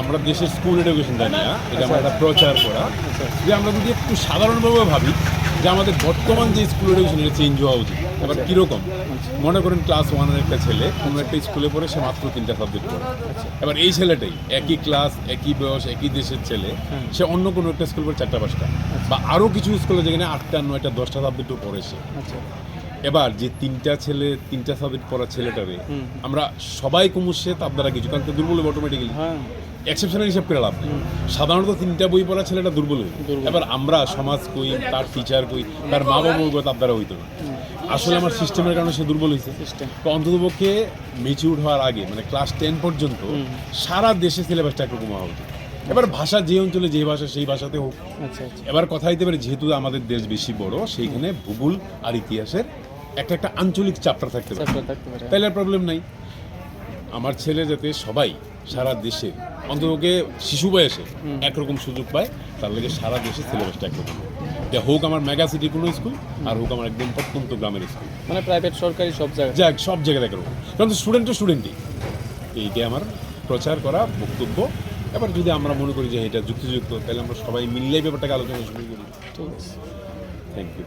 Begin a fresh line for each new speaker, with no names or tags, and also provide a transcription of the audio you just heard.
আমরা দেশের school education জানি না, এটা আমরা একটা প্রচার করা যে আমরা যদি একটু সাধারণভাবে ভাবি যে আমাদের বর্তমান যে স্কুল এডুকেশন এটা চেঞ্জ হওয়া উচিত। এবার কীরকম, মনে করেন ক্লাস 1-এর একটা ছেলে কোনো একটা স্কুলে পড়ে, সে মাত্র 3টা সাবজেক্ট পড়ে। এবার এই ছেলেটাই একই ক্লাস, একই বয়স, একই দেশের ছেলে, সে অন্য কোনো একটা স্কুল পড়ে 4টা-5টা, বা আরও কিছু স্কুলে যেখানে 8টা 9টা 10টা সাবজেক্টও পড়ে সে। এবার যে 3টা ছেলে 3টা সাবজেক্ট পড়া ছেলেটারে আমরা সবাই কমুসে তার দ্বারা কিছু, কারণ দুর্বল হবে অটোমেটিক্যালি, এক্সেপশনাল হিসাব করে লাভ নেই। সাধারণত 3টা বই পড়া ছেলেটা দুর্বল হইবে। এবার আমরা সমাজ কই, তার টিচার কই, তার মা বাবা কই, তার দ্বারা হইতো না। আসলে আমার সিস্টেমের কারণে সে দুর্বল হয়েছে। তো অন্ততপক্ষে ম্যাচিউর হওয়ার আগে, মানে ক্লাস 10 পর্যন্ত সারা দেশে সিলেবাসটা একরকম হওয়া উচিত। এবার ভাষা যে অঞ্চলে যে ভাষা সেই ভাষাতে হোক। এবার কথা হইতে পারে, যেহেতু আমাদের দেশ বেশি বড়, সেইখানে ভূগোল আর ইতিহাসের একটা আঞ্চলিক চ্যাপ্টার থাকতে পারে, তাইলে আর প্রবলেম নাই। আমার ছেলে যাতে সবাই সারা দেশে অন্ততকে শিশু বয়সে একরকম সুযোগ পায়, তার লাগে সারা দেশে সিলেবাসটা একরকম, যে হোক আমার মেগা সিটি কোনো স্কুল আর হোক আমার একদম প্রত্যন্ত গ্রামের স্কুল,
মানে প্রাইভেট সরকারি সব জায়গায়,
যাক সব জায়গায় একরকম। কারণ স্টুডেন্ট তো স্টুডেন্টই, এইটাই আমার প্রচার করা বক্তব্য। এবার যদি আমরা মনে করি যে এটা যুক্তিযুক্ত, তাহলে আমরা সবাই মিললেই ব্যাপারটাকে আলোচনা শুরু করি।
ঠিক আছে,
থ্যাংক ইউ।